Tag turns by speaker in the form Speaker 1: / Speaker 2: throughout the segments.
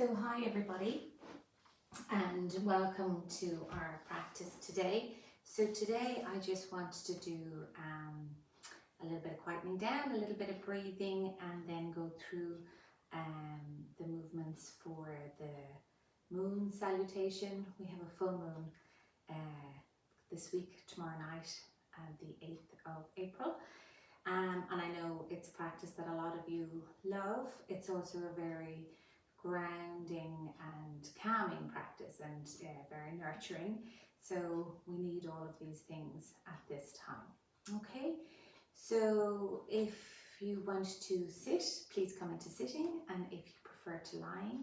Speaker 1: So hi everybody and welcome to our practice today. So today I just wanted to do a little bit of quietening down, a little bit of breathing, and then go through the movements for the moon salutation. We have a full moon this week, tomorrow night, the 8th of April. And I know it's a practice that a lot of you love. It's also a very grounding and calming practice and very nurturing. So we need all of these things at this time. Okay, so if you want to sit, please come into sitting, and if you prefer to lying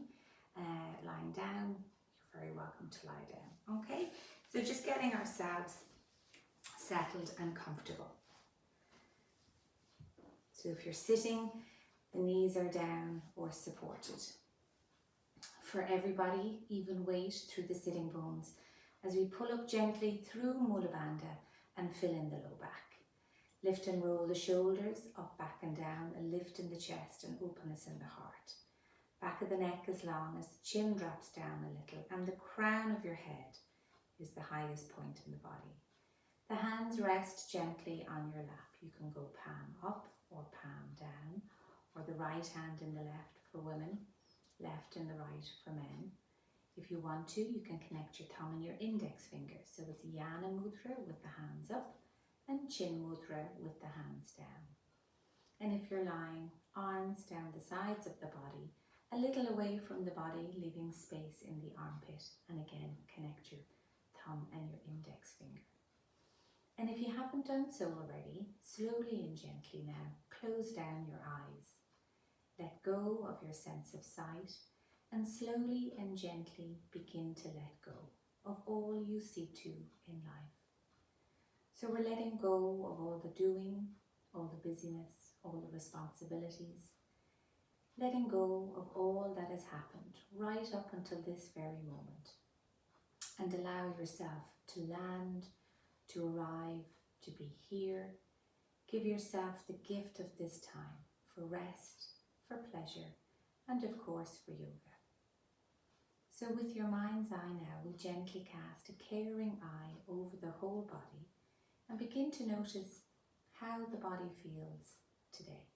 Speaker 1: down, you're very welcome to lie down. Okay, so just getting ourselves settled and comfortable. So if you're sitting, the knees are down or supported. For everybody, even weight through the sitting bones as we pull up gently through Mula Bandha and fill in the low back. Lift and roll the shoulders up, back and down, a lift in the chest and openness in the heart. Back of the neck as long as the chin drops down a little and the crown of your head is the highest point in the body. The hands rest gently on your lap. You can go palm up or palm down, or the right hand in the left for women, left and the right for men. If you want to, you can connect your thumb and your index finger. So it's Yana Mudra with the hands up and Chin Mudra with the hands down. And if you're lying, arms down the sides of the body, a little away from the body, leaving space in the armpit. And again, connect your thumb and your index finger. And if you haven't done so already, slowly and gently now, close down your eyes. Let go of your sense of sight and slowly and gently begin to let go of all you see to in life. So we're letting go of all the doing, all the busyness, all the responsibilities, letting go of all that has happened right up until this very moment, and allow yourself to land, to arrive, to be here. Give yourself the gift of this time for rest, for pleasure, and of course for yoga. So with your mind's eye now, we gently cast a caring eye over the whole body and begin to notice how the body feels today.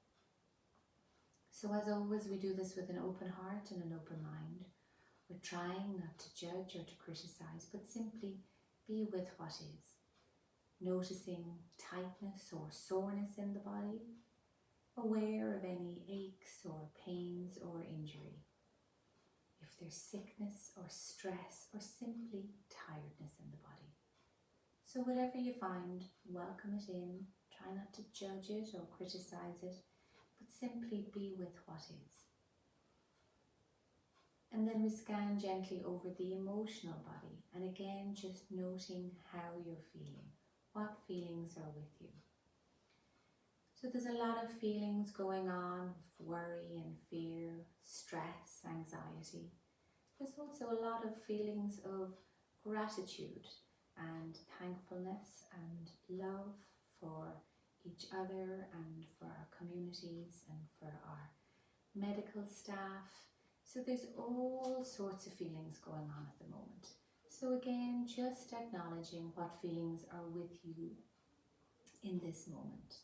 Speaker 1: So as always, we do this with an open heart and an open mind. We're trying not to judge or to criticize, but simply be with what is. Noticing tightness or soreness in the body, aware of any aches or pains or injury. If there's sickness or stress or simply tiredness in the body. So whatever you find, welcome it in. Try not to judge it or criticize it, but simply be with what is. And then we scan gently over the emotional body, and again just noting how you're feeling. What feelings are with you? So there's a lot of feelings going on, worry and fear, stress, anxiety. There's also a lot of feelings of gratitude and thankfulness and love for each other and for our communities and for our medical staff. So there's all sorts of feelings going on at the moment. So again, just acknowledging what feelings are with you in this moment.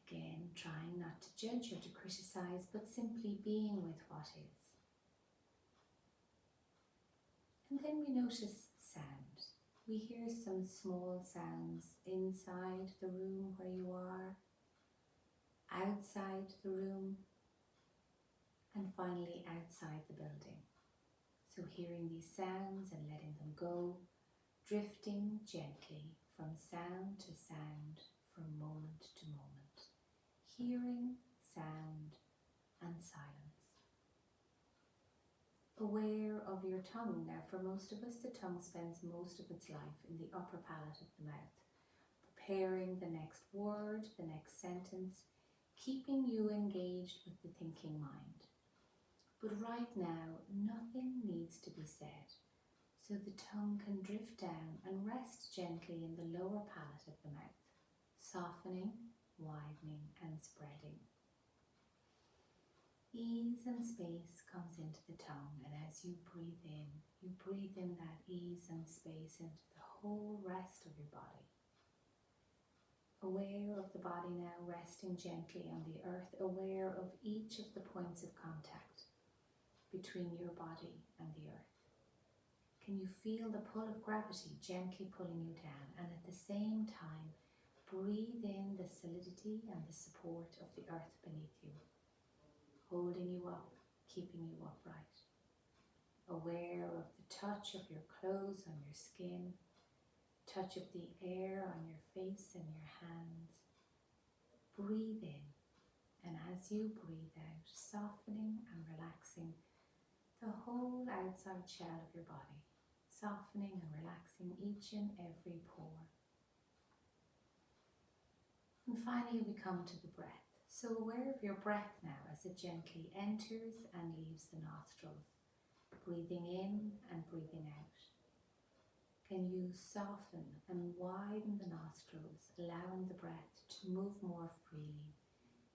Speaker 1: Again, trying not to judge or to criticize, but simply being with what is. And then we notice sound. We hear some small sounds inside the room where you are, outside the room, and finally outside the building. So hearing these sounds and letting them go, drifting gently from sound to sound, from moment to moment. Hearing, sound, and silence. Aware of your tongue. Now for most of us, the tongue spends most of its life in the upper palate of the mouth, preparing the next word, the next sentence, keeping you engaged with the thinking mind. But right now, nothing needs to be said, so the tongue can drift down and rest gently in the lower palate of the mouth, softening, widening and spreading. Ease and space comes into the tongue, and as you breathe in that ease and space into the whole rest of your body. Aware of the body now resting gently on the earth, aware of each of the points of contact between your body and the earth. Can you feel the pull of gravity gently pulling you down, and at the same time breathe in the solidity and the support of the earth beneath you, holding you up, keeping you upright. Aware of the touch of your clothes on your skin, touch of the air on your face and your hands. Breathe in, and as you breathe out, softening and relaxing the whole outside shell of your body, softening and relaxing each and every pore. And finally we come to the breath. So aware of your breath now as it gently enters and leaves the nostrils, breathing in and breathing out. Can you soften and widen the nostrils, allowing the breath to move more freely,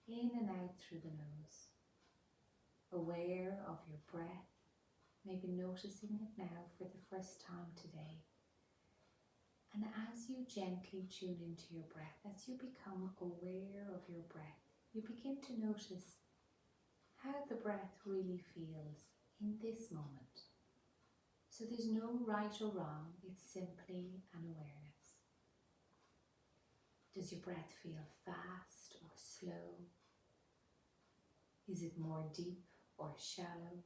Speaker 1: in and out through the nose. Aware of your breath, maybe noticing it now for the first time today. And as you gently tune into your breath, as you become aware of your breath, you begin to notice how the breath really feels in this moment. So there's no right or wrong, it's simply an awareness. Does your breath feel fast or slow? Is it more deep or shallow?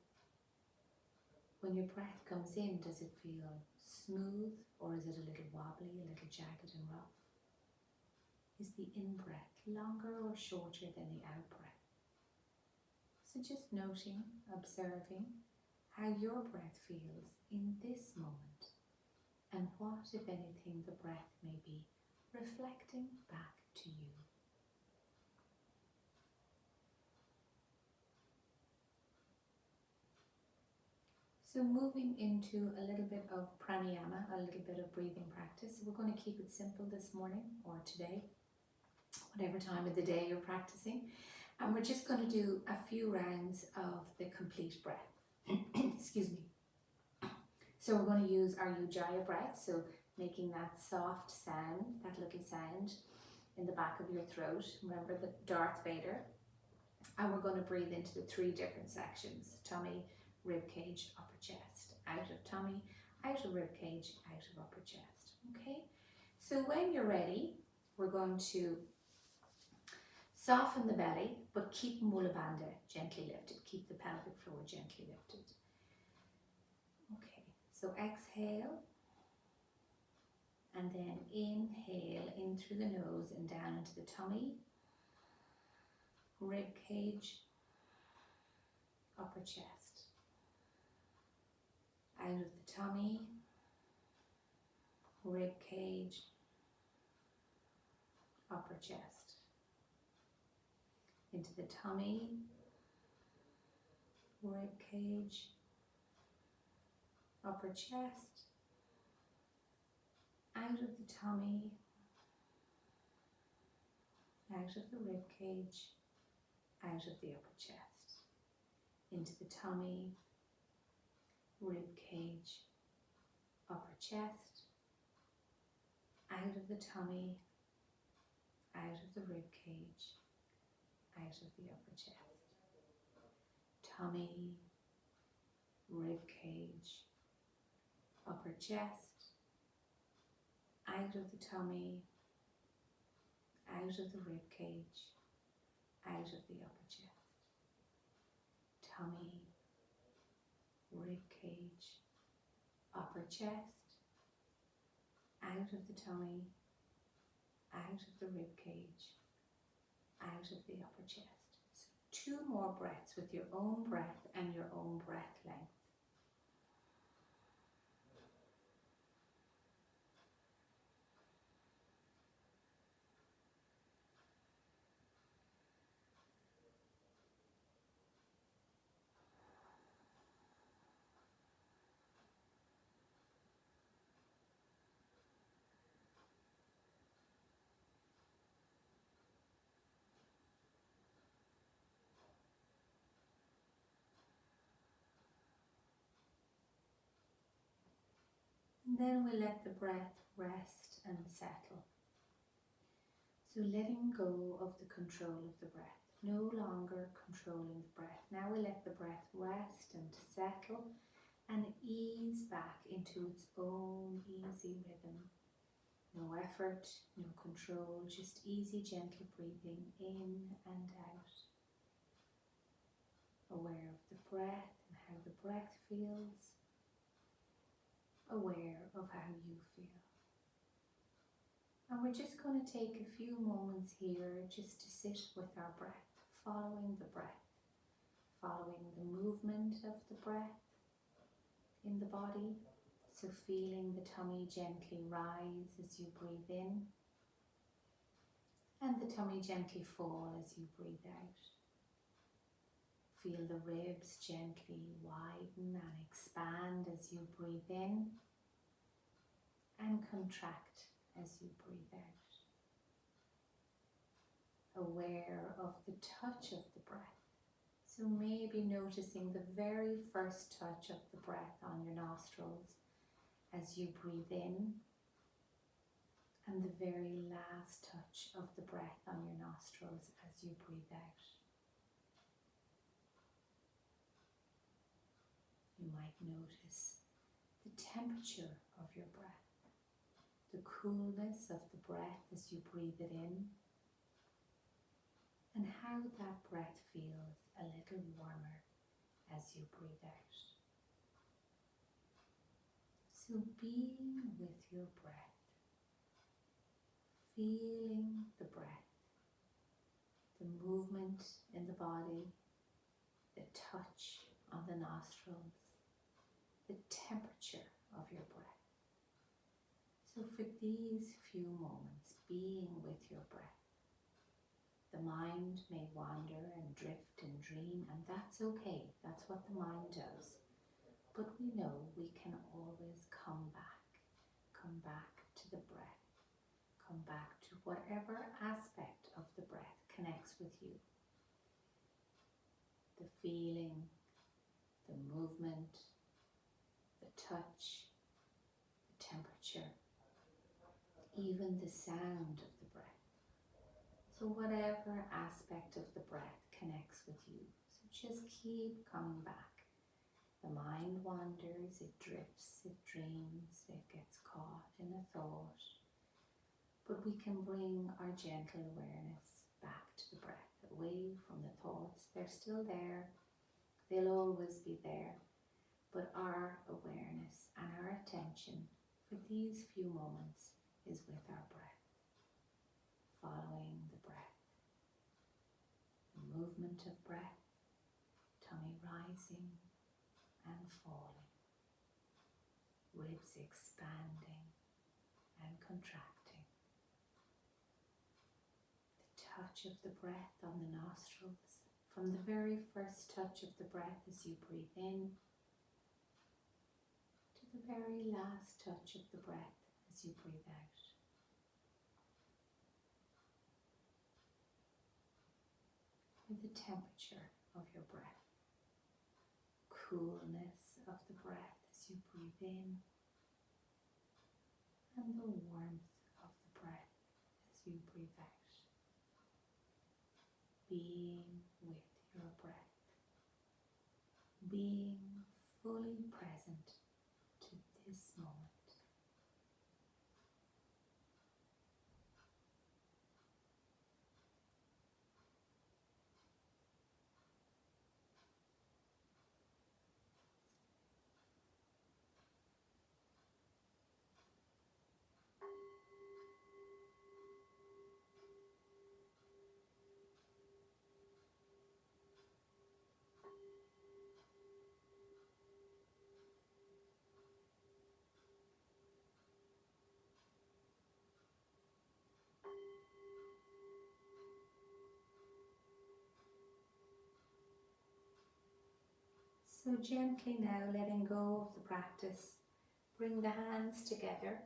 Speaker 1: When your breath comes in, does it feel smooth, or is it a little wobbly, a little jagged and rough? Is the in-breath longer or shorter than the out-breath? So just noting, observing how your breath feels in this moment, and what, if anything, the breath may be reflecting back to you. So moving into a little bit of pranayama, a little bit of breathing practice. We're going to keep it simple this morning or today, whatever time of the day you're practicing. And we're just going to do a few rounds of the complete breath. Excuse me. So we're going to use our Ujjayi breath, so making that soft sound, that little sound in the back of your throat. Remember the Darth Vader. And we're going to breathe into the three different sections: tummy, rib cage, upper chest. Out of tummy, out of rib cage, out of upper chest. Okay? So when you're ready, we're going to soften the belly, but keep Mula Bandha gently lifted. Keep the pelvic floor gently lifted. Okay, so exhale, and then inhale in through the nose and down into the tummy, rib cage, upper chest. Out of the tummy, rib cage, upper chest. Into the tummy, rib cage, upper chest. Out of the tummy, out of the rib cage, out of the upper chest. Into the tummy, rib cage, upper chest. Out of the tummy, out of the rib cage, out of the upper chest. Tummy, rib cage, upper chest. Out of the tummy, out of the rib cage, out of the upper chest. Tummy, rib cage, upper chest. Out of the tummy, out of the rib cage, out of the upper chest. So 2 more breaths with your own breath and your own breath length. And then we let the breath rest and settle. So letting go of the control of the breath, no longer controlling the breath. Now we let the breath rest and settle and ease back into its own easy rhythm. No effort, no control, just easy, gentle breathing in and out. Aware of the breath and how the breath feels. Aware of how you feel. And we're just going to take a few moments here just to sit with our breath, following the breath, following the movement of the breath in the body. So feeling the tummy gently rise as you breathe in and the tummy gently fall as you breathe out. Feel the ribs gently widen and expand as you breathe in and contract as you breathe out. Aware of the touch of the breath. So maybe noticing the very first touch of the breath on your nostrils as you breathe in and the very last touch of the breath on your nostrils as you breathe out. You might notice the temperature of your breath, the coolness of the breath as you breathe it in, and how that breath feels a little warmer as you breathe out. So being with your breath, feeling the breath, the movement in the body, the touch on the nostrils, the temperature of your breath. So for these few moments, being with your breath, the mind may wander and drift and dream, and that's okay. That's what the mind does. But we know we can always come back to the breath, come back to whatever aspect of the breath connects with you. The feeling, the movement, the touch, the temperature, even the sound of the breath. So whatever aspect of the breath connects with you. So just keep coming back. The mind wanders, it drifts, it dreams, it gets caught in a thought. But we can bring our gentle awareness back to the breath, away from the thoughts. They're still there, they'll always be there. But our awareness and our attention for these few moments is with our breath, following the breath, the movement of breath, tummy rising and falling, ribs expanding and contracting, the touch of the breath on the nostrils, from the very first touch of the breath as you breathe in, to the very last touch of the breath as you breathe out. With the temperature of your breath, coolness of the breath as you breathe in, and the warmth of the breath as you breathe out. Being with your breath, being fully present to this moment. So gently now letting go of the practice, bring the hands together,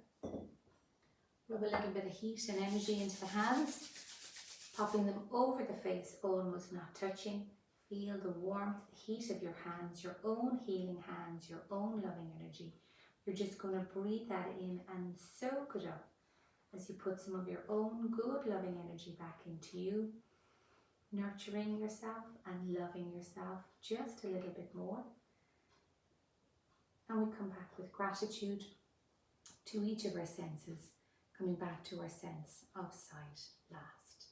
Speaker 1: rub a little bit of heat and energy into the hands, popping them over the face, almost not touching. Feel the warmth, the heat of your hands, your own healing hands, your own loving energy, You're just going to breathe that in and soak it up as you put some of your own good loving energy back into you, nurturing yourself and loving yourself just a little bit more. And we come back with gratitude to each of our senses, coming back to our sense of sight last.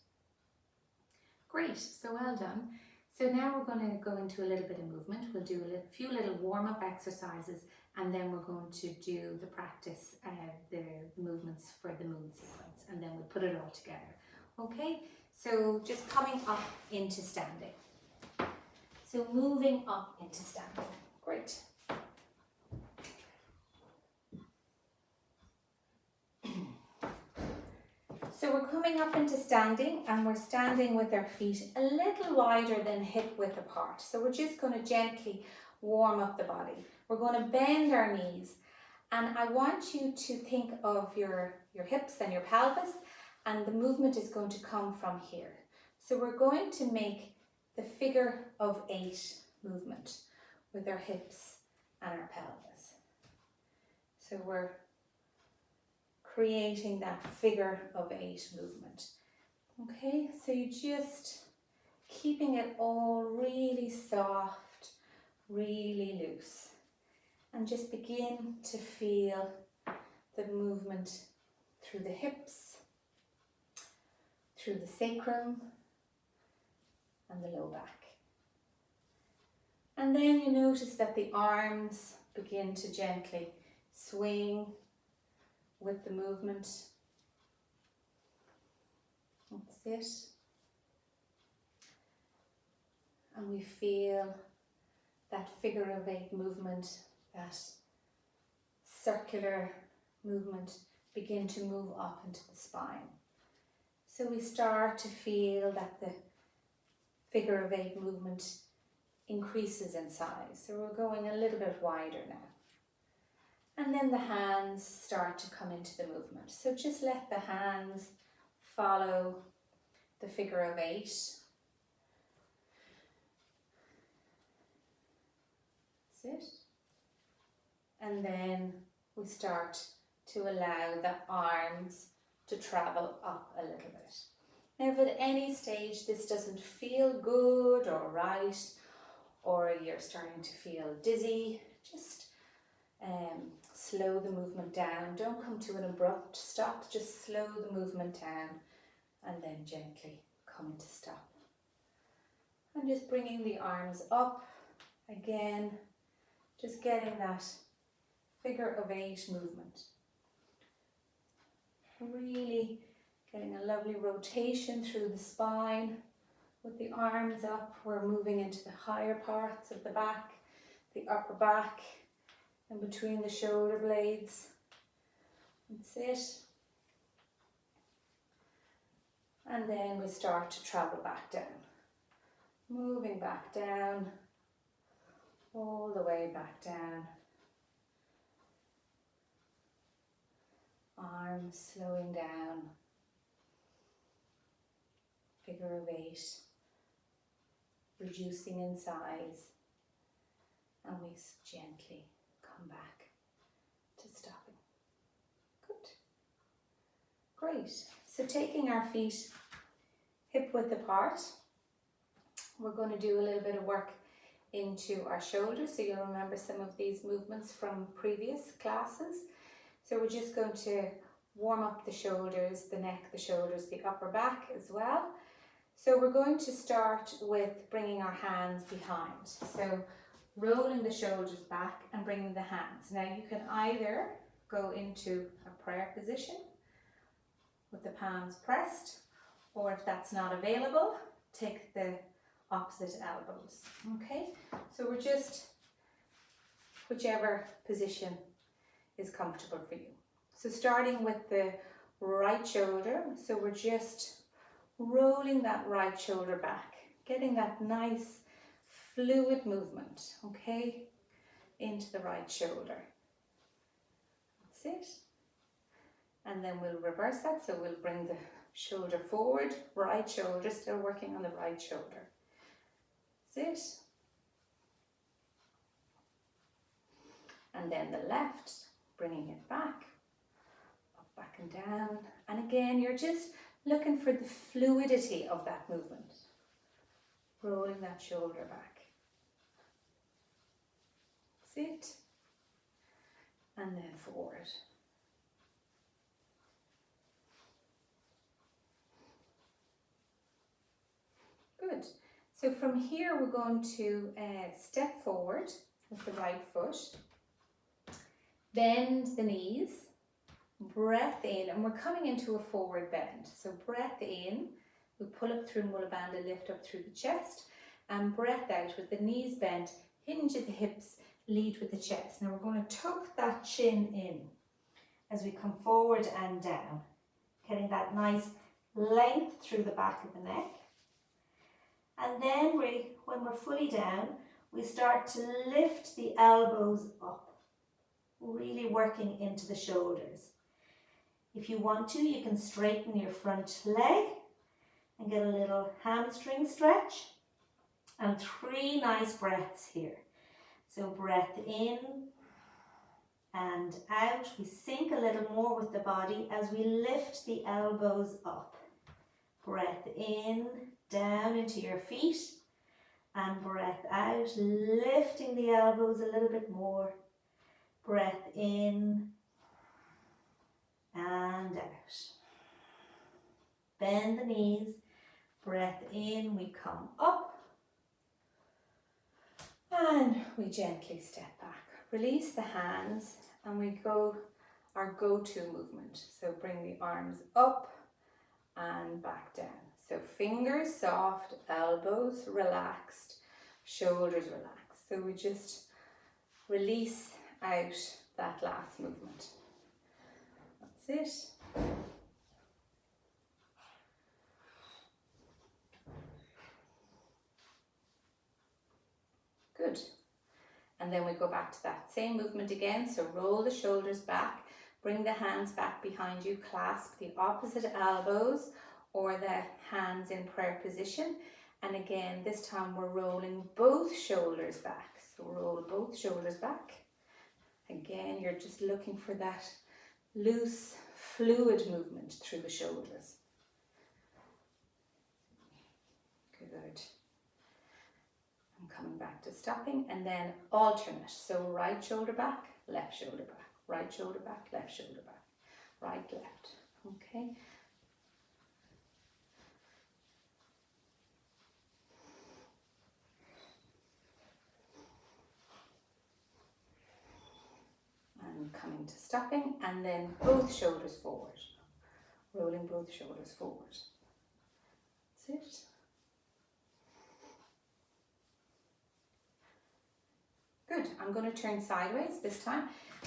Speaker 1: Great, so well done. So now we're going to go into a little bit of movement. We'll do a few little warm-up exercises, and then we're going to do the practice, the movements for the moon sequence, and then we'll put it all together. Okay, so just coming up into standing. So moving up into standing. Great. So we're coming up into standing, and we're standing with our feet a little wider than hip width apart. So we're just going to gently warm up the body. We're going to bend our knees, and I want you to think of your hips and your pelvis, and the movement is going to come from here. So we're going to make the figure of 8 movement with our hips and our pelvis. So we're creating that figure of 8 movement. Okay, so you just keeping it all really soft, really loose, and just begin to feel the movement through the hips, through the sacrum and the low back. And then you notice that the arms begin to gently swing with the movement. That's it. And we feel that figure of 8 movement, that circular movement begin to move up into the spine. So we start to feel that the figure of 8 movement increases in size. So we're going a little bit wider now. And then the hands start to come into the movement. So just let the hands follow the figure of 8. That's it. And then we start to allow the arms to travel up a little bit. Now if at any stage this doesn't feel good or right, or you're starting to feel dizzy, just slow the movement down. Don't come to an abrupt stop, just slow the movement down and then gently come into stop. And just bringing the arms up again, just getting that figure of 8 movement. Really getting a lovely rotation through the spine. With the arms up, we're moving into the higher parts of the back, the upper back, and between the shoulder blades. That's it. And then we start to travel back down. Moving back down, all the way back down. Arms slowing down. Figure of 8. Reducing in size. And we gently come back to stopping. Good. Great. So taking our feet hip width apart, we're going to do a little bit of work into our shoulders. So you'll remember some of these movements from previous classes. So we're just going to warm up the shoulders, the neck, the shoulders, the upper back as well. So we're going to start with bringing our hands behind. So rolling the shoulders back and bringing the hands. Now you can either go into a prayer position with the palms pressed, or if that's not available, take the opposite elbows. Okay, so we're just whichever position is comfortable for you. So starting with the right shoulder, so we're just rolling that right shoulder back, getting that nice fluid movement, okay, into the right shoulder. That's it. And then we'll reverse that, so we'll bring the shoulder forward, right shoulder, still working on the right shoulder. That's it. And then the left, bringing it back, up, back and down. And again, you're just looking for the fluidity of that movement. Rolling that shoulder back. Sit. And then forward. Good. So from here we're going to step forward with the right foot. Bend the knees. Breath in, and we're coming into a forward bend. So breath in, we pull up through Mula Bandha, lift up through the chest, and breath out with the knees bent, hinge at the hips, lead with the chest. Now we're going to tuck that chin in as we come forward and down, getting that nice length through the back of the neck. And then when we're fully down, we start to lift the elbows up, really working into the shoulders. If you want to, you can straighten your front leg and get a little hamstring stretch. And 3 nice breaths here. So breath in and out. We sink a little more with the body as we lift the elbows up. Breath in, down into your feet. And breath out, lifting the elbows a little bit more. Breath in and out. Bend the knees. Breath in, we come up. And we gently step back. Release the hands and we go our go-to movement. So bring the arms up and back down. So fingers soft, elbows relaxed, shoulders relaxed. So we just release out that last movement. That's it. Good. And then we go back to that same movement again. So roll the shoulders back, bring the hands back behind you, clasp the opposite elbows or the hands in prayer position. And again, this time we're rolling both shoulders back. So roll both shoulders back. Again, you're just looking for that loose, fluid movement through the shoulders. Good. I'm coming back to stopping and then alternate. So right shoulder back, left shoulder back, right shoulder back, left shoulder back, right, left. Okay. And coming to stopping and then both shoulders forward. Rolling both shoulders forward. That's it. Good. I'm going to turn sideways this time,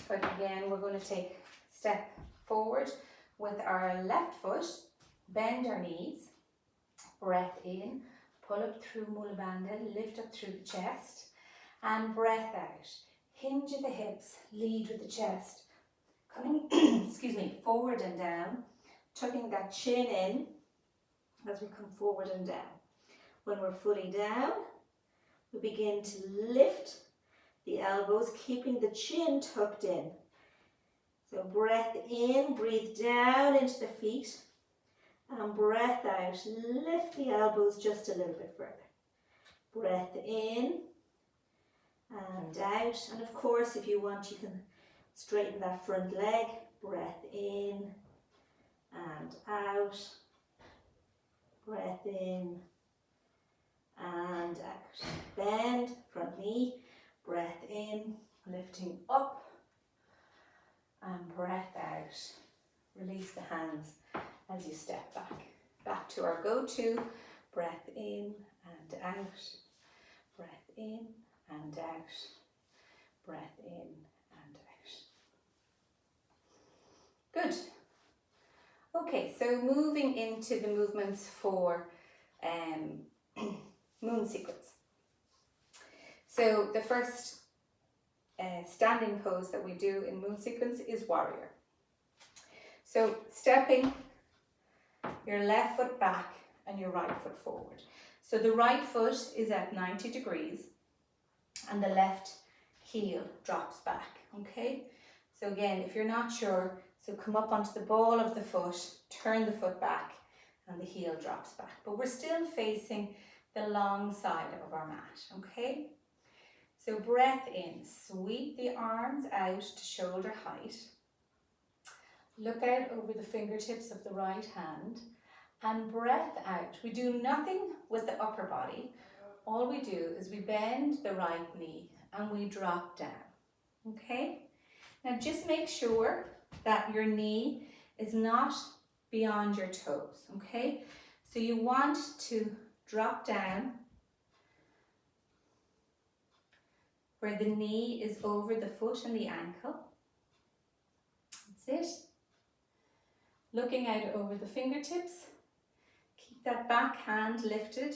Speaker 1: but again we're going to take a step forward with our left foot, bend our knees, breath in, pull up through Mula Bandha, lift up through the chest, and breath out. Hinge at the hips, lead with the chest, coming excuse me, forward and down, tucking that chin in as we come forward and down. When we're fully down, we begin to lift the elbows, keeping the chin tucked in. So breath in, breathe down into the feet, and breath out, lift the elbows just a little bit further. Breath in and out, and of course if you want you can straighten that front leg. Breath in and out, breath in and out. Bend front knee. Breath in, lifting up, and breath out. Release the hands as you step back. Back to our go-to. Breath in and out. Breath in and out. Breath in and out. Good. Okay, so moving into the movements for moon sequence. So the first standing pose that we do in moon sequence is warrior. So stepping your left foot back and your right foot forward. So the right foot is at 90 degrees and the left heel drops back, okay? So again, if you're not sure, so come up onto the ball of the foot, turn the foot back, and the heel drops back. But we're still facing the long side of our mat, okay? So breath in, sweep the arms out to shoulder height. Look out over the fingertips of the right hand, and breath out. We do nothing with the upper body. All we do is we bend the right knee and we drop down, okay? Now just make sure that your knee is not beyond your toes, okay? So you want to drop down where the knee is over the foot and the ankle. That's it. Looking out over the fingertips. Keep that back hand lifted.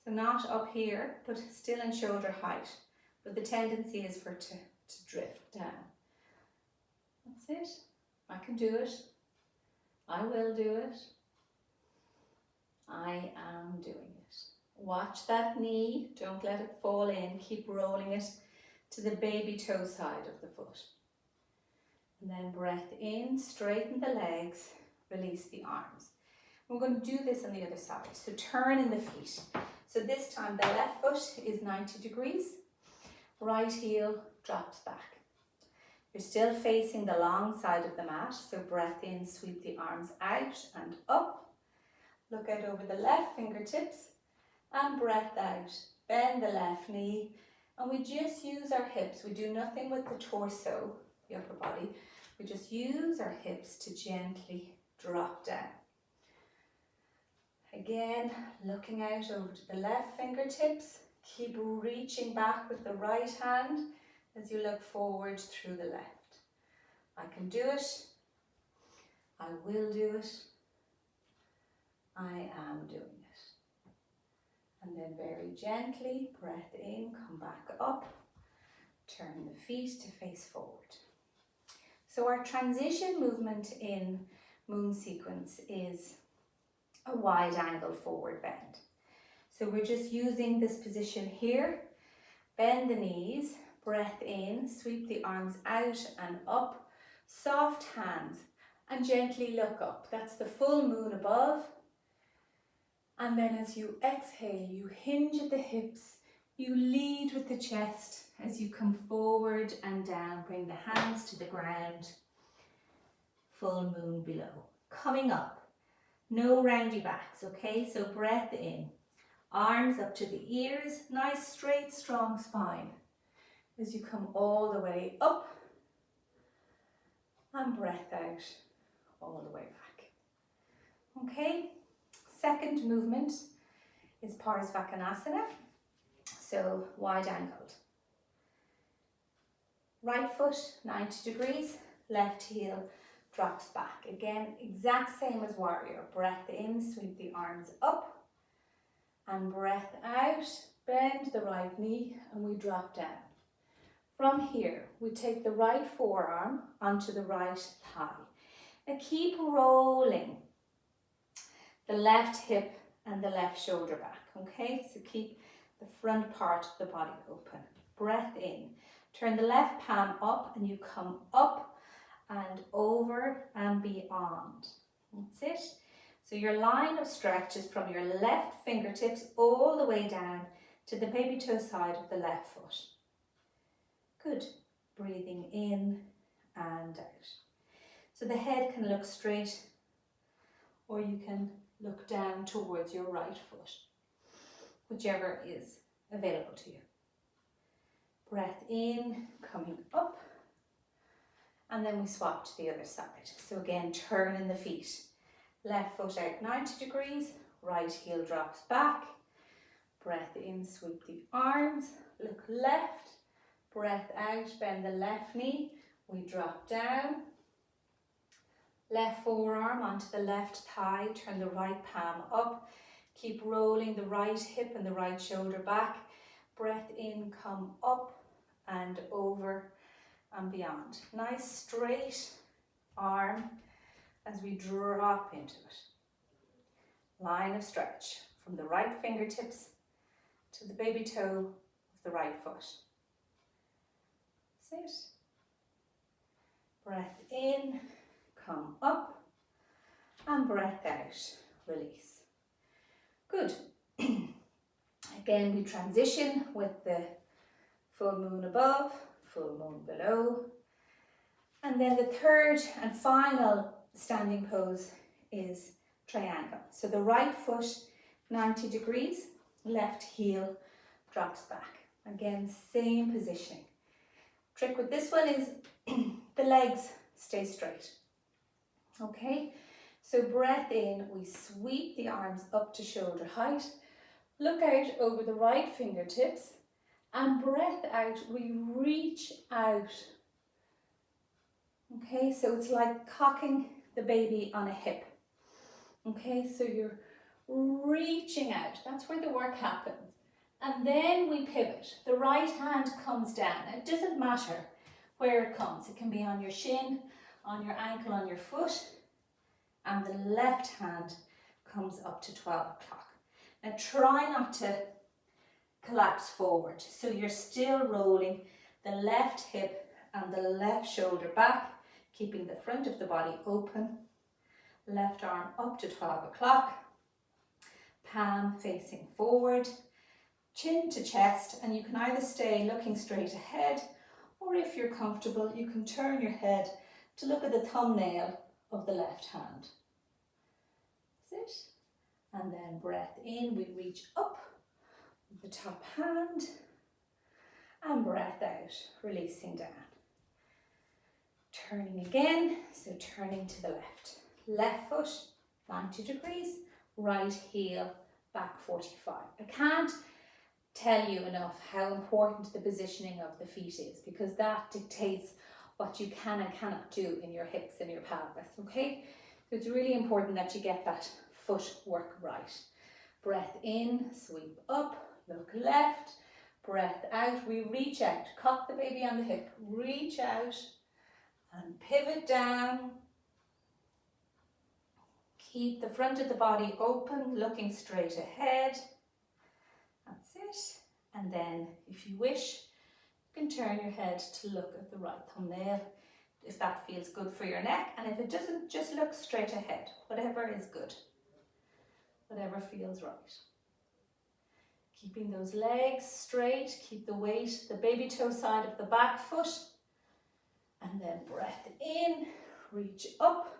Speaker 1: So not up here, but still in shoulder height. But the tendency is for it to drift down. That's it. I can do it. I will do it. I am doing it. Watch that knee. Don't let it fall in. Keep rolling it to the baby toe side of the foot. And then breath in, straighten the legs, release the arms. We're going to do this on the other side. So turn in the feet. So this time the left foot is 90 degrees. Right heel drops back. You're still facing the long side of the mat. So breath in, sweep the arms out and up. Look out over the left fingertips and breath out. Bend the left knee and we just use our hips. We do nothing with the torso, the upper body. We just use our hips to gently drop down. Again, looking out over to the left fingertips. Keep reaching back with the right hand as you look forward through the left. I can do it. I will do it. I am doing it. And then very gently, breath in, come back up. Turn the feet to face forward. So our transition movement in moon sequence is a wide angle forward bend. So we're just using this position here. Bend the knees, breath in, sweep the arms out and up. Soft hands and gently look up. That's the full moon above. And then as you exhale, you hinge at the hips. You lead with the chest as you come forward and down. Bring the hands to the ground. Full moon below. Coming up. No roundy backs, okay? So breath in. Arms up to the ears. Nice, straight, strong spine. As you come all the way up. And breath out all the way back. Okay? Second movement is Parsvakonasana. So wide angled. Right foot 90 degrees, left heel drops back. Again, exact same as warrior. Breath in, sweep the arms up. And breath out, bend the right knee and we drop down. From here, we take the right forearm onto the right thigh. And keep rolling the left hip and the left shoulder back, okay? So keep the front part of the body open. Breath in. Turn the left palm up and you come up and over and beyond. That's it. So your line of stretch is from your left fingertips all the way down to the baby toe side of the left foot. Good. Breathing in and out. So the head can look straight or you can look down towards your right foot, whichever is available to you. Breath in, coming up, and then we swap to the other side. So again, turn in the feet. Left foot out 90 degrees, right heel drops back. Breath in, sweep the arms, look left. Breath out, bend the left knee, we drop down. Left forearm onto the left thigh, turn the right palm up. Keep rolling the right hip and the right shoulder back. Breath in, come up and over and beyond. Nice straight arm as we drop into it. Line of stretch from the right fingertips to the baby toe of the right foot. That's it. Breath in, come up, and breath out, release. Good. Again, we transition with the full moon above, full moon below. And then the third and final standing pose is triangle. So the right foot 90 degrees, left heel drops back. Again, same positioning. Trick with this one is the legs stay straight. Okay, so breath in, we sweep the arms up to shoulder height. Look out over the right fingertips, and breath out, we reach out. Okay, so it's like cocking the baby on a hip. Okay, so you're reaching out, that's where the work happens. And then we pivot, the right hand comes down. It doesn't matter where it comes, it can be on your shin, on your ankle, on your foot, and the left hand comes up to 12 o'clock. Now try not to collapse forward, so you're still rolling the left hip and the left shoulder back, keeping the front of the body open. Left arm up to 12 o'clock, palm facing forward, chin to chest, and you can either stay looking straight ahead, or if you're comfortable, you can turn your head to look at the thumbnail of the left hand. That's it. And then breath in, we reach up with the top hand, and breath out, releasing down. Turning again, so turning to the left. Left foot 90 degrees, right heel back 45. I can't tell you enough how important the positioning of the feet is, because that dictates what you can and cannot do in your hips and your pelvis, okay? So it's really important that you get that footwork right. Breath in, sweep up, look left, breath out, we reach out, cock the baby on the hip, reach out and pivot down. Keep the front of the body open, looking straight ahead. That's it. And then, if you wish, you can turn your head to look at the right thumbnail, if that feels good for your neck. And if it doesn't, just look straight ahead. Whatever is good. Whatever feels right. Keeping those legs straight, keep the weight, the baby toe side of the back foot. And then breath in, reach up.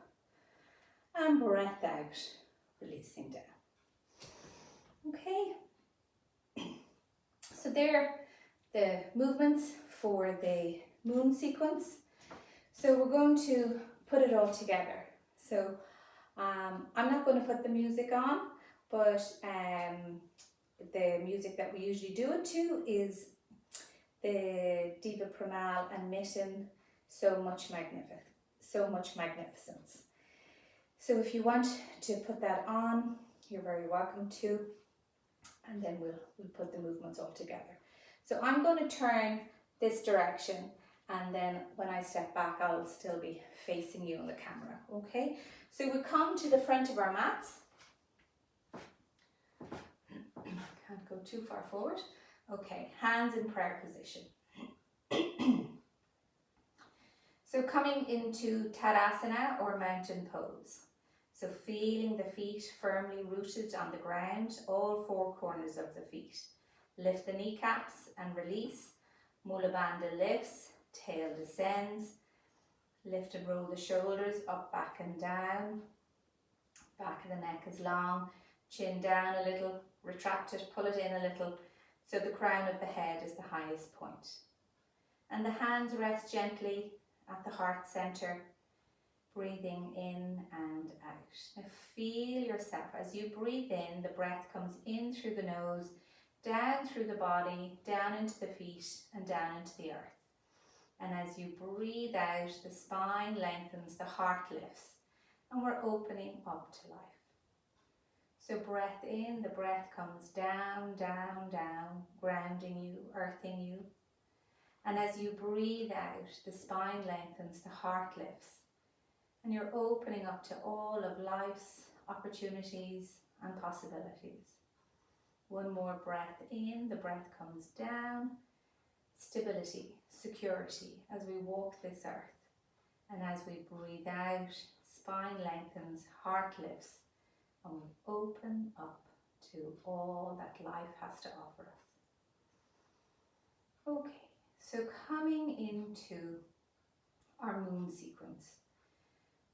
Speaker 1: And breath out, releasing down. Okay, so there are the movements for the moon sequence. So we're going to put it all together. So I'm not going to put the music on, but the music that we usually do it to is the Diva Pranal and Mitten, So Much Magnificence. So if you want to put that on, you're very welcome to, and then we'll put the movements all together. So I'm going to turn this direction, and then when I step back, I'll still be facing you on the camera, okay? So we come to the front of our mats. Can't go too far forward. Okay, hands in prayer position. So coming into Tadasana or mountain pose. So feeling the feet firmly rooted on the ground, all four corners of the feet. Lift the kneecaps and release. Mula Bandha lifts, tail descends. Lift and roll the shoulders up, back and down. Back of the neck is long, chin down a little, retract it, pull it in a little, so the crown of the head is the highest point. And the hands rest gently at the heart center, breathing in and out. Now feel yourself. As you breathe in, the breath comes in through the nose, down through the body, down into the feet and down into the earth. And as you breathe out, the spine lengthens, the heart lifts, and we're opening up to life. So breath in, the breath comes down, down, down, grounding you, earthing you. And as you breathe out, the spine lengthens, the heart lifts, and you're opening up to all of life's opportunities and possibilities. One more breath in, the breath comes down, stability, security as we walk this earth. And as we breathe out, spine lengthens, heart lifts, and we open up to all that life has to offer us. Okay, so coming into our moon sequence.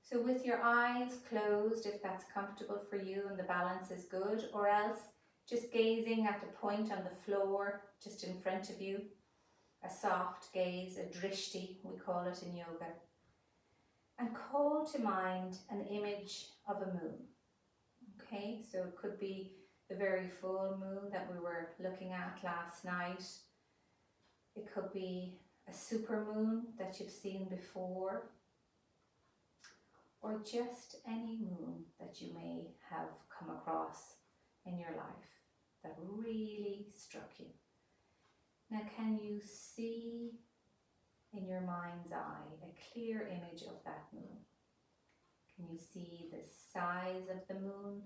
Speaker 1: So with your eyes closed, if that's comfortable for you and the balance is good, or else just gazing at the point on the floor just in front of you, a soft gaze, a drishti we call it in yoga, and call to mind an image of a moon. Okay, so it could be the very full moon that we were looking at last night. It could be a supermoon that you've seen before, or just any moon that you may have come across in your life that really struck you. Now, can you see in your mind's eye a clear image of that moon? Can you see the size of the moon,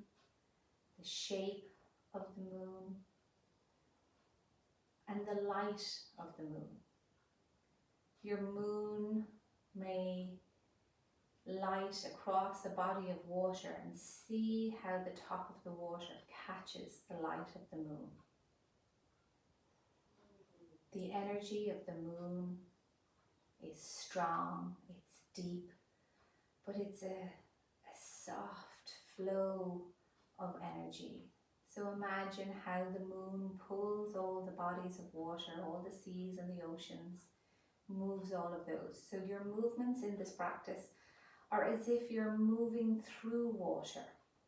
Speaker 1: the shape of the moon, and the light of the moon? Your moon may light across a body of water, and see how the top of the water catches the light of the moon. The energy of the moon is strong, it's deep, but it's a soft flow of energy. So imagine how the moon pulls all the bodies of water, all the seas and the oceans, moves all of those. So your movements in this practice are as if you're moving through water.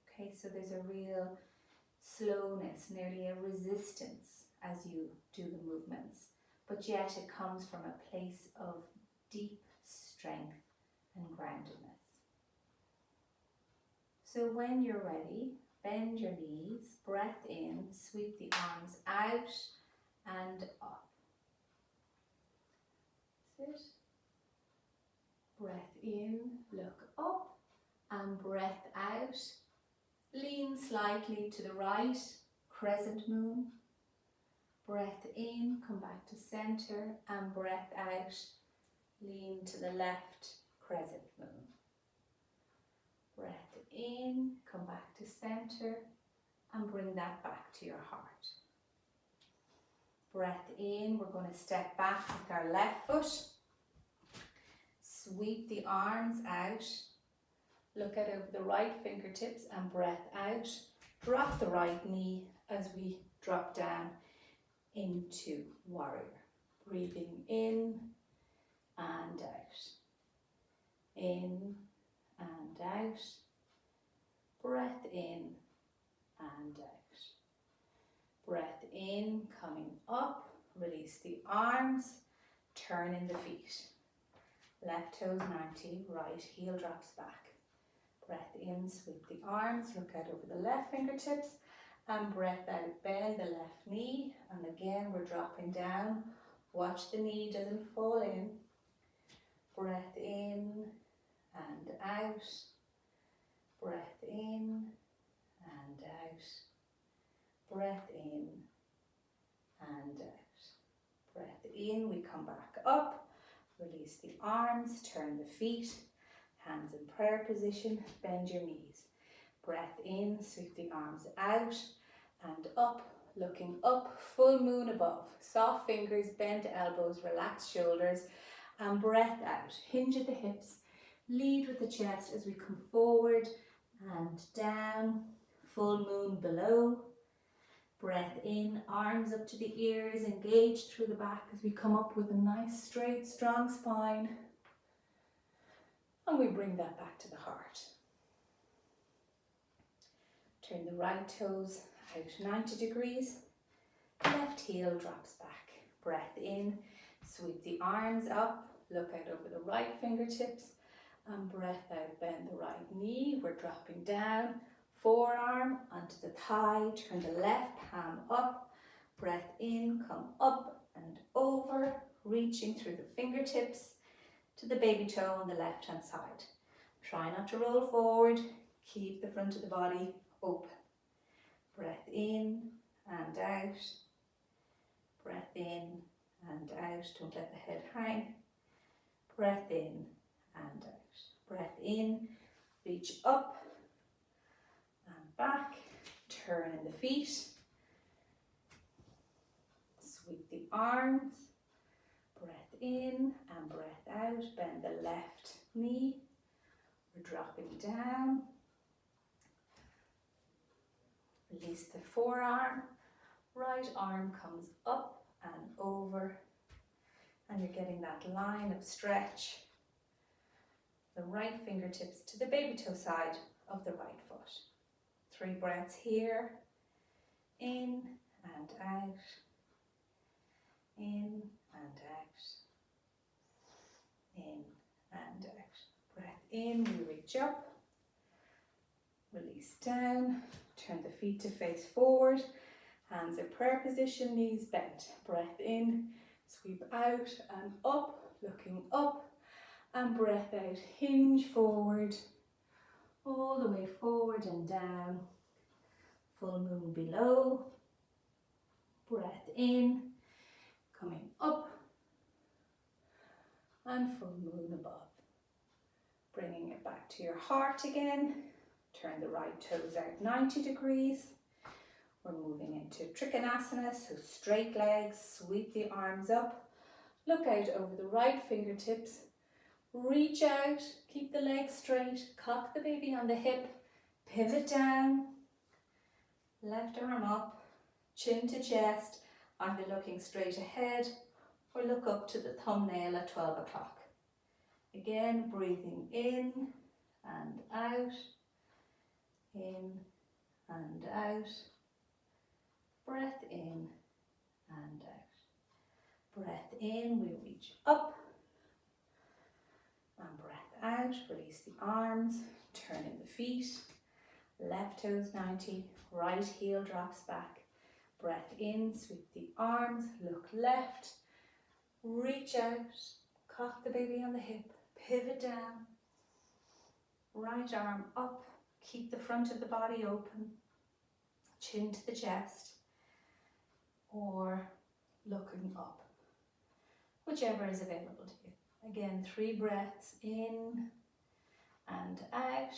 Speaker 1: Okay, so there's a real slowness, nearly a resistance as you do the movements, but yet it comes from a place of deep strength and groundedness. So when you're ready, bend your knees, breath in, sweep the arms out and up. Sit. Breath in, look up, and breath out. Lean slightly to the right, crescent moon. Breath in, come back to center, and breath out, lean to the left, crescent moon. Breath in, come back to center, and bring that back to your heart. Breath in, we're going to step back with our left foot. Sweep the arms out. Look out over the right fingertips and breath out. Drop the right knee as we drop down into warrior. Breathing in and out. In and out. Breath in and out. Breath in, coming up. Release the arms. Turn in the feet. Left toes 90, right heel drops back. Breath in, sweep the arms, look out over the left fingertips, and breath out, bend the left knee, and again we're dropping down. Watch the knee doesn't fall in. Breath in and out. Breath in and out. Breath in and out. Breath in, we come back up. Release the arms, turn the feet, hands in prayer position, bend your knees. Breath in, sweep the arms out and up, looking up, full moon above. Soft fingers, bent elbows, relaxed shoulders, and breath out. Hinge at the hips, lead with the chest as we come forward and down, full moon below. Breath in, arms up to the ears, engaged through the back as we come up with a nice, straight, strong spine. And we bring that back to the heart. Turn the right toes out 90 degrees. Left heel drops back. Breath in, sweep the arms up, look out over the right fingertips, and breath out, bend the right knee. We're dropping down. Forearm onto the thigh, turn the left palm up, breath in, come up and over, reaching through the fingertips to the baby toe on the left hand side. Try not to roll forward, keep the front of the body open. Breath in and out, breath in and out, don't let the head hang. Breath in and out. Breath in, reach up and back, turn in the feet, sweep the arms, breath in and breath out, bend the left knee, we're dropping down, release the forearm, right arm comes up and over, and you're getting that line of stretch. The right fingertips to the baby toe side of the right foot. 3 breaths here, in and out, in and out, in and out. Breath in, we reach up, release down, turn the feet to face forward, hands in prayer position, knees bent. Breath in, sweep out and up, looking up, and breath out, hinge forward, all the way forward and down, full moon below, breath in, coming up, and full moon above. Bringing it back to your heart again, turn the right toes out 90 degrees. We're moving into Trikonasana, so straight legs, sweep the arms up, look out over the right fingertips, reach out, keep the legs straight, cock the baby on the hip, pivot down, left arm up, chin to chest, either looking straight ahead or look up to the thumbnail at 12 o'clock. Again, breathing in and out, in and out, breath in and out. Breath in, we reach up, and breath out, release the arms, turn in the feet, left toes 90, right heel drops back. Breath in, sweep the arms, look left, reach out, cock the baby on the hip, pivot down, right arm up, keep the front of the body open, chin to the chest, or looking up, whichever is available to you. Again, 3 breaths in and out,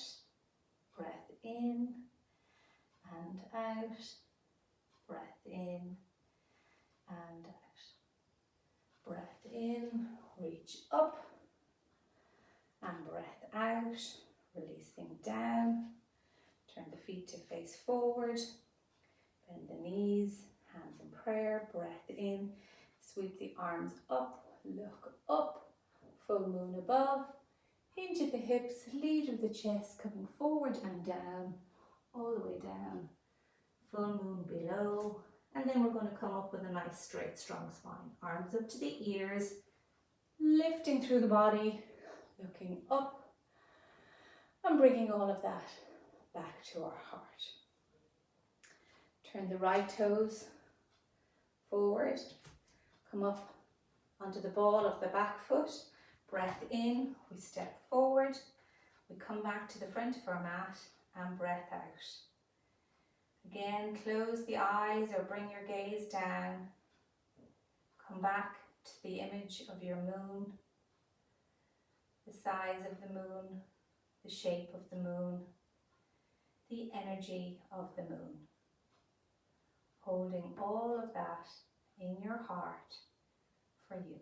Speaker 1: breath in and out, breath in and out. Breath in, reach up, and breath out, releasing down. Turn the feet to face forward, bend the knees, hands in prayer, breath in, sweep the arms up, look up, full moon above, hinge at the hips, lead of the chest coming forward and down, all the way down, full moon below, and then we're going to come up with a nice straight strong spine, arms up to the ears, lifting through the body, looking up, and bringing all of that back to our heart. Turn the right toes forward, come up onto the ball of the back foot, breath in, we step forward, we come back to the front of our mat and breath out. Again, close the eyes or bring your gaze down, come back to the image of your moon, the size of the moon, the shape of the moon, the energy of the moon. Holding all of that in your heart for you.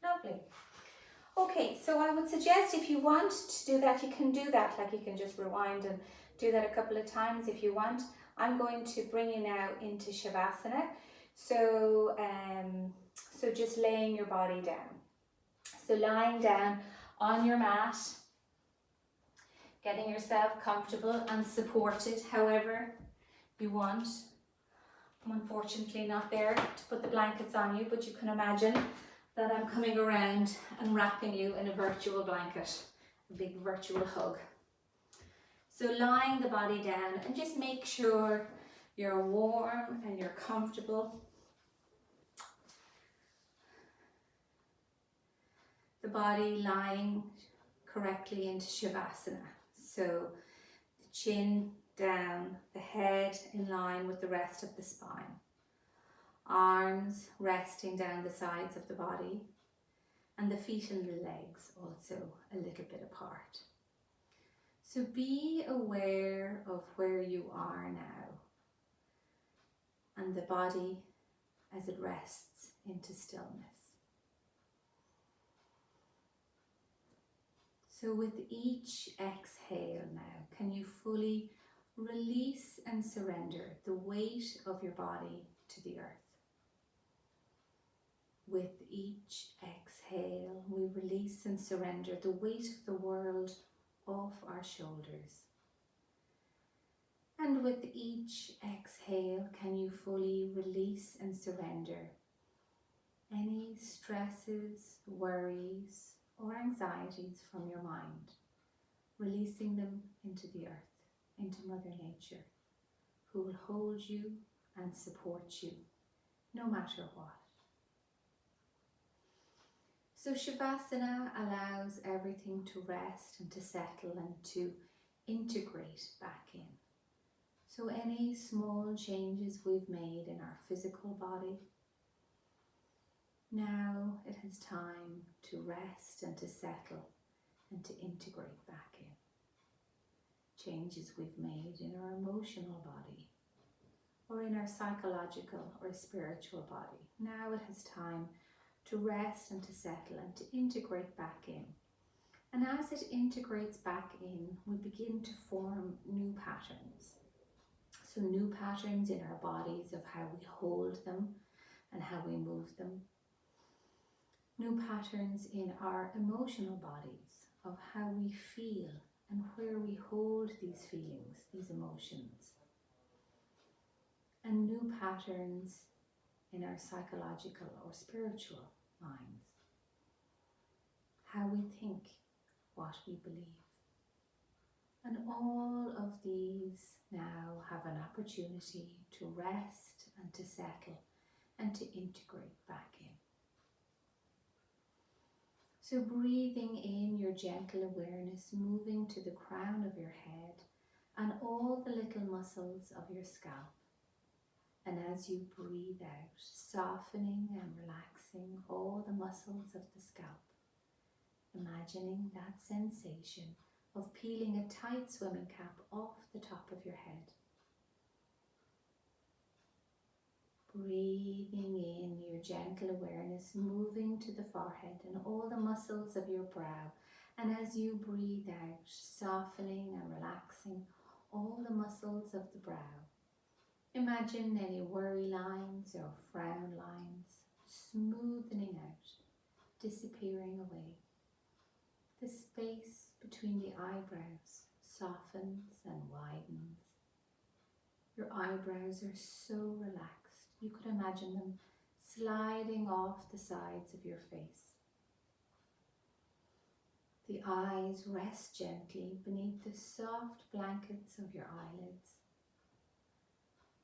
Speaker 1: Lovely. Okay, so I would suggest if you want to do that, you can do that. Like you can just rewind and do that a couple of times if you want. I'm going to bring you now into Shavasana. So, so just laying your body down. So lying down on your mat, getting yourself comfortable and supported however you want. I'm unfortunately not there to put the blankets on you, but you can imagine that I'm coming around and wrapping you in a virtual blanket, a big virtual hug. So lying the body down, and just make sure you're warm and you're comfortable. The body lying correctly into Shavasana. So the chin down, the head in line with the rest of the spine. Arms resting down the sides of the body, and the feet and the legs also a little bit apart. So be aware of where you are now and the body as it rests into stillness. So with each exhale now, can you fully release and surrender the weight of your body to the earth? With each exhale, we release and surrender the weight of the world off our shoulders. And with each exhale, can you fully release and surrender any stresses, worries, or anxieties from your mind, releasing them into the earth, into Mother Nature, who will hold you and support you no matter what. So Shavasana allows everything to rest and to settle and to integrate back in. So any small changes we've made in our physical body, now it is time to rest and to settle and to integrate back in. Changes we've made in our emotional body or in our psychological or spiritual body. Now it is time to rest and to settle and to integrate back in. And as it integrates back in, we begin to form new patterns. So new patterns in our bodies of how we hold them and how we move them. New patterns in our emotional bodies of how we feel and where we hold these feelings, these emotions. And new patterns in our psychological or spiritual minds. How we think, what we believe. And all of these now have an opportunity to rest and to settle and to integrate back in. So breathing in your gentle awareness, moving to the crown of your head and all the little muscles of your scalp. And as you breathe out, softening and relaxing all the muscles of the scalp, imagining that sensation of peeling a tight swimming cap off the top of your head. Breathing in your gentle awareness, moving to the forehead and all the muscles of your brow. And as you breathe out, softening and relaxing all the muscles of the brow. Imagine any worry lines or frown lines smoothing out, disappearing away. The space between the eyebrows softens and widens. Your eyebrows are so relaxed, you could imagine them sliding off the sides of your face. The eyes rest gently beneath the soft blankets of your eyelids.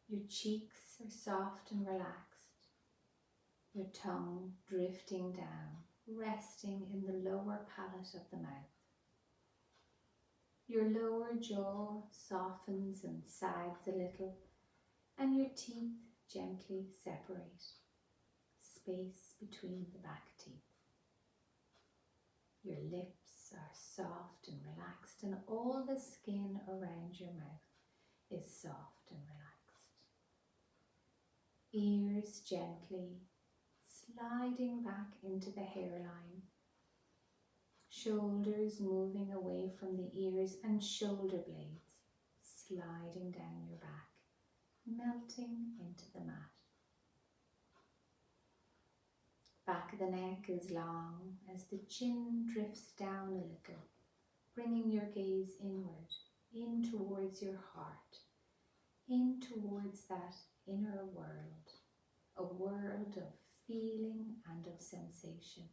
Speaker 1: Your cheeks are soft and relaxed, your tongue drifting down, resting in the lower palate of the mouth. Your lower jaw softens and sags a little, and your teeth gently separate, space between the back teeth. Your lips are soft and relaxed, and all the skin around your mouth is soft and relaxed. Ears gently sliding back into the hairline. Shoulders moving away from the ears and shoulder blades sliding down your back, melting into the mat. Back of the neck is long as the chin drifts down a little, bringing your gaze inward, in towards your heart, in towards that inner world, a world of feeling and of sensation.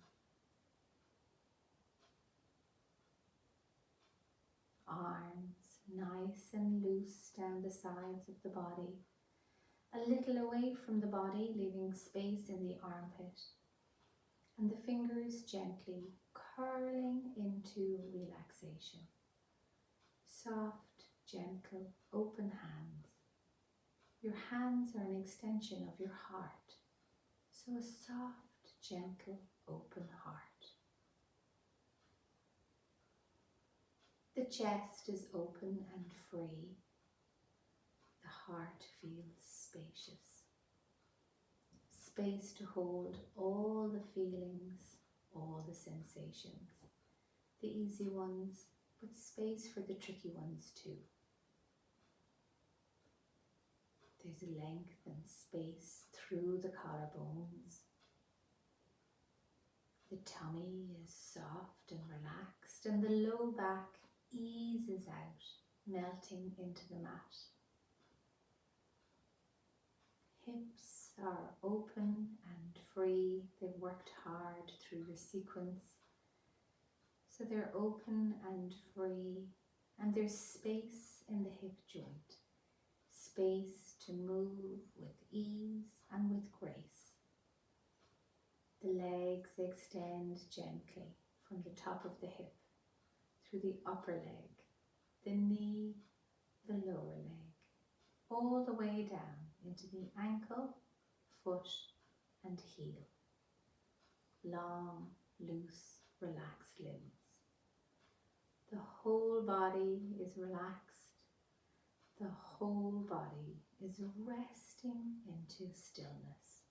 Speaker 1: Arms nice and loose down the sides of the body, a little away from the body, leaving space in the armpit, and the fingers gently curling into relaxation. Soft, gentle, open hands. Your hands are an extension of your heart. So a soft, gentle, open heart. The chest is open and free. The heart feels spacious. Space to hold all the feelings, all the sensations. The easy ones, but space for the tricky ones too. There's length and space through the collarbones. The tummy is soft and relaxed, and the low back eases out, melting into the mat. Hips are open and free. They've worked hard through your sequence. So they're open and free, and there's space in the hip joint. Space to move with ease and with grace. The legs extend gently from the top of the hip, through the upper leg, the knee, the lower leg, all the way down into the ankle, foot and heel. Long, loose, relaxed limbs. The whole body is relaxed. The whole body is resting into stillness.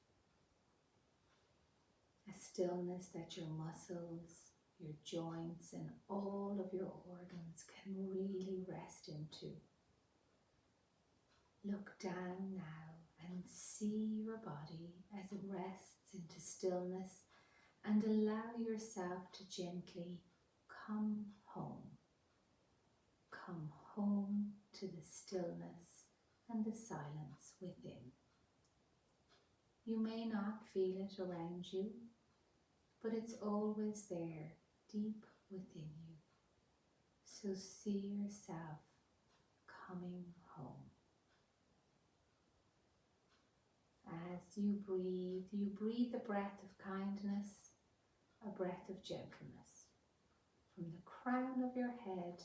Speaker 1: A stillness that your muscles, your joints and all of your organs can really rest into. Look down now and see your body as it rests into stillness, and allow yourself to gently come home. Come home to the stillness and the silence within. You may not feel it around you, but it's always there, deep within you. So see yourself coming home. As you breathe a breath of kindness, a breath of gentleness, from the crown of your head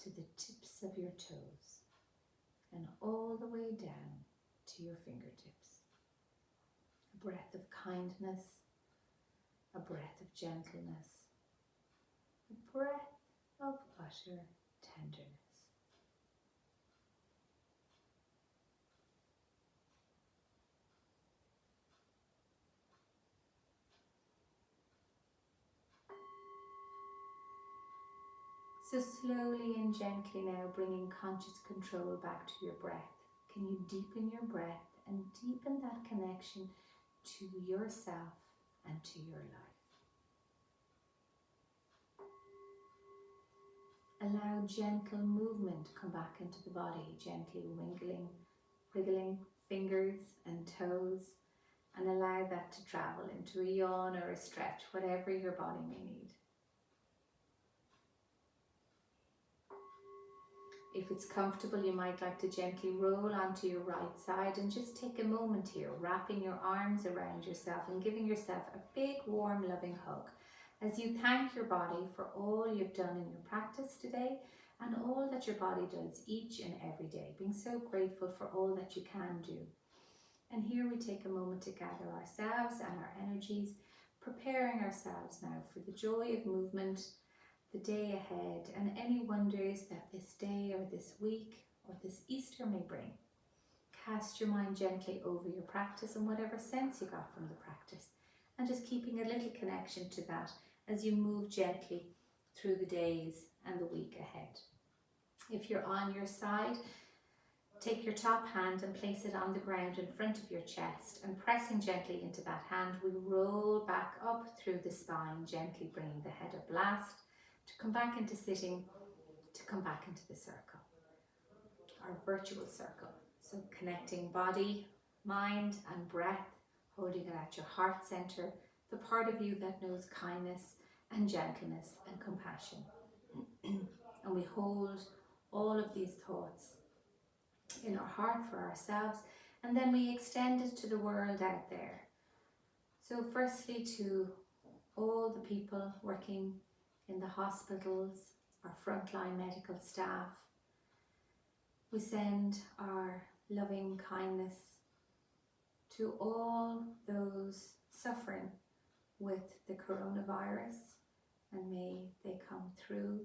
Speaker 1: to the tips of your toes, and all the way down to your fingertips. A breath of kindness, a breath of gentleness, a breath of utter tenderness. So slowly and gently now bringing conscious control back to your breath. Can you deepen your breath and deepen that connection to yourself and to your life? Allow gentle movement to come back into the body, gently wiggling fingers and toes, and allow that to travel into a yawn or a stretch, whatever your body may need. If it's comfortable, you might like to gently roll onto your right side and just take a moment here, wrapping your arms around yourself and giving yourself a big, warm, loving hug as you thank your body for all you've done in your practice today and all that your body does each and every day, being so grateful for all that you can do. And here we take a moment to gather ourselves and our energies, preparing ourselves now for the joy of movement, the day ahead, and any wonders that this day or this week or this Easter may bring. Cast your mind gently over your practice and whatever sense you got from the practice, and just keeping a little connection to that as you move gently through the days and the week ahead. If you're on your side, take your top hand and place it on the ground in front of your chest, and pressing gently into that hand, we roll back up through the spine, gently bringing the head up last, to come back into sitting, to come back into the circle, our virtual circle. So connecting body, mind and breath, holding it at your heart center, the part of you that knows kindness and gentleness and compassion. And we hold all of these thoughts in our heart for ourselves, and then we extend it to the world out there. So firstly, to all the people working in the hospitals, our frontline medical staff, We send our loving kindness to all those suffering with the coronavirus, and may they come through.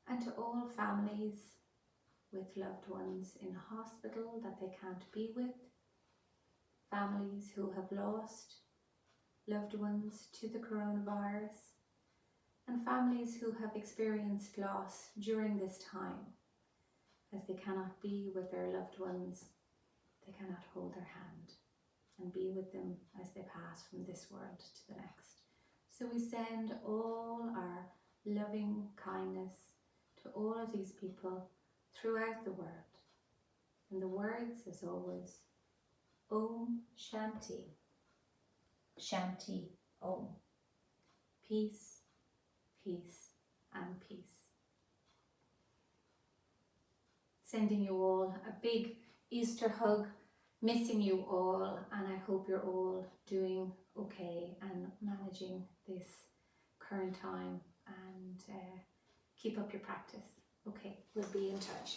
Speaker 1: And to all families with loved ones in hospital that they can't be with, families who have lost loved ones to the coronavirus, and families who have experienced loss during this time, as they cannot be with their loved ones, they cannot hold their hand and be with them as they pass from this world to the next. So we send all our loving kindness to all of these people throughout the world. And the words, as always, Om Shanti, Shanti Om. Peace, peace and peace. Sending you all a big Easter hug, missing you all, and I hope you're all doing okay and managing this current time, and keep up your practice. Okay, we'll be in touch.